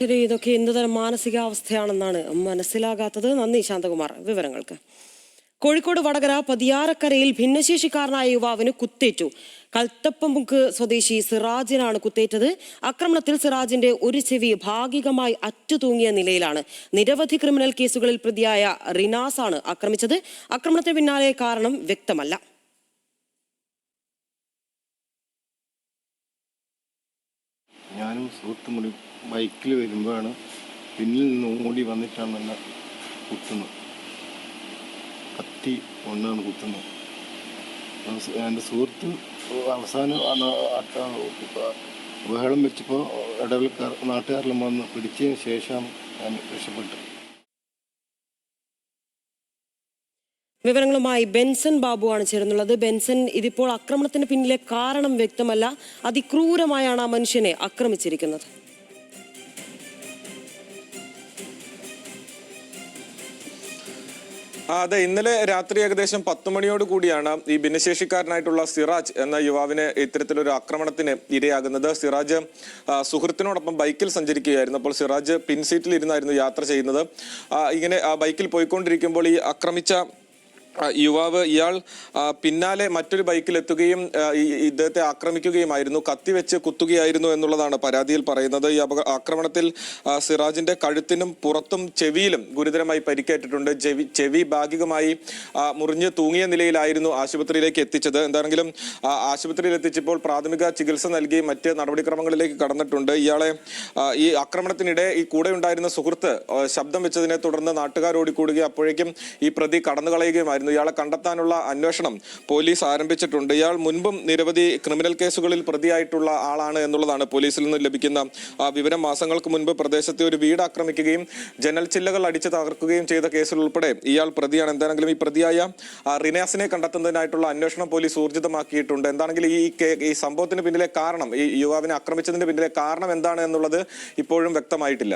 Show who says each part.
Speaker 1: ശരി, ഇതൊക്കെ എന്തുതരം മാനസികാവസ്ഥയാണെന്നാണ് മനസ്സിലാകാത്തത്. നന്ദി ശാന്തകുമാർ വിവരങ്ങൾക്ക്. കോഴിക്കോട് വടകര പതിയാരക്കരയിൽ ഭിന്നശേഷിക്കാരനായ യുവാവിന് കുത്തേറ്റു. കൽത്തപ്പമുക്ക് സ്വദേശി സിറാജിനാണ് കുത്തേറ്റത്. ആക്രമണത്തിൽ സിറാജിന്റെ ഒരു ചെവി ഭാഗികമായി അറ്റുതൂങ്ങിയ നിലയിലാണ്. നിരവധി ക്രിമിനൽ കേസുകളിൽ പ്രതിയായ റിനാസാണ് ആക്രമിച്ചത്. ആക്രമണത്തിന് പിന്നാലെ കാരണം വ്യക്തമല്ല.
Speaker 2: ഞാനും സുഹൃത്തും കൂടി ബൈക്കിൽ വരുമ്പോഴാണ് പിന്നിൽ നിന്ന് ഓടി വന്നിട്ടാണ് എന്നെ കുത്തുന്നത്. കത്തി കൊണ്ടാണ് കുത്തുന്നത്. എൻ്റെ സുഹൃത്ത് അവസാനം ബഹളം വെച്ചപ്പോൾ ഇടവിൽക്കാർ നാട്ടുകാരെല്ലാം വന്ന് പിടിച്ചതിന് ശേഷം ഞാൻ രക്ഷപ്പെട്ടു.
Speaker 1: വിവരങ്ങളുമായി ബെൻസൺ ബാബുവാണ് ചേരുന്നുള്ളത്. ബെൻസൺ, ഇതിപ്പോൾ ആക്രമണത്തിന് പിന്നിലെ കാരണം വ്യക്തമല്ല. അതിക്രൂരമായാണ് ആ മനുഷ്യനെ ആക്രമിച്ചിരിക്കുന്നത്.
Speaker 3: അതെ, ഇന്നലെ രാത്രി ഏകദേശം 10 മണിയോട് കൂടിയാണ് ഈ ഭിന്നശേഷിക്കാരനായിട്ടുള്ള സിറാജ് എന്ന യുവാവിന് ഇത്തരത്തിലൊരു ആക്രമണത്തിന് ഇരയാകുന്നത്. സിറാജ് സുഹൃത്തിനോടൊപ്പം ബൈക്കിൽ സഞ്ചരിക്കുകയായിരുന്നു. അപ്പോൾ സിറാജ് പിൻസീറ്റിൽ ഇരുന്നായിരുന്നു യാത്ര ചെയ്യുന്നത്. ഇങ്ങനെ ബൈക്കിൽ പോയിക്കൊണ്ടിരിക്കുമ്പോൾ ഈ ആക്രമിച്ച യുവാവ് ഇയാൾ പിന്നാലെ മറ്റൊരു ബൈക്കിൽ എത്തുകയും ഇദ്ദേഹത്തെ ആക്രമിക്കുകയുമായിരുന്നു. കത്തിവെച്ച് കുത്തുകയായിരുന്നു എന്നുള്ളതാണ് പരാതിയിൽ പറയുന്നത്. ഈ ആക്രമണത്തിൽ സിറാജിന്റെ കഴുത്തിനും പുറത്തും ചെവിയിലും ഗുരുതരമായി പരിക്കേറ്റിട്ടുണ്ട്. ചെവി ഭാഗികമായി മുറിഞ്ഞ് തൂങ്ങിയ നിലയിലായിരുന്നു ആശുപത്രിയിലേക്ക് എത്തിച്ചത്. എന്താണെങ്കിലും ആശുപത്രിയിൽ എത്തിച്ചപ്പോൾ പ്രാഥമിക ചികിത്സ നൽകി മറ്റ് നടപടിക്രമങ്ങളിലേക്ക് കടന്നിട്ടുണ്ട്. ഇയാളെ ഈ ആക്രമണത്തിനിടെ ഈ കൂടെ ഉണ്ടായിരുന്ന സുഹൃത്ത് ശബ്ദം വെച്ചതിനെ തുടർന്ന് നാട്ടുകാർ ഓടിക്കൂടുകയും അപ്പോഴേക്കും ഈ പ്രതി കടന്നു കളയുകയുമായിരുന്നു. ഇയാളെ കണ്ടെത്താനുള്ള അന്വേഷണം പോലീസ് ആരംഭിച്ചിട്ടുണ്ട്. ഇയാൾ മുൻപും നിരവധി ക്രിമിനൽ കേസുകളിൽ പ്രതിയായിട്ടുള്ള ആളാണ് എന്നുള്ളതാണ് പോലീസിൽ നിന്ന് ലഭിക്കുന്ന വിവരം. മാസങ്ങൾക്ക് മുൻപ് പ്രദേശത്തെ ഒരു വീട് ആക്രമിക്കുകയും ജനൽ ചില്ലകൾ അടിച്ച് തകർക്കുകയും ചെയ്ത കേസിൽ ഉൾപ്പെടെ ഇയാൾ പ്രതിയാണ്. എന്താണെങ്കിലും ഈ പ്രതിയായ റിനാസിനെ കണ്ടെത്തുന്നതിനായിട്ടുള്ള അന്വേഷണം പോലീസ് ഊർജിതമാക്കിയിട്ടുണ്ട്. എന്താണെങ്കിലും ഈ സംഭവത്തിന് പിന്നിലെ കാരണം, ഈ യുവാവിനെ ആക്രമിച്ചതിന്റെ പിന്നിലെ കാരണം എന്താണ് എന്നുള്ളത് ഇപ്പോഴും വ്യക്തമായിട്ടില്ല.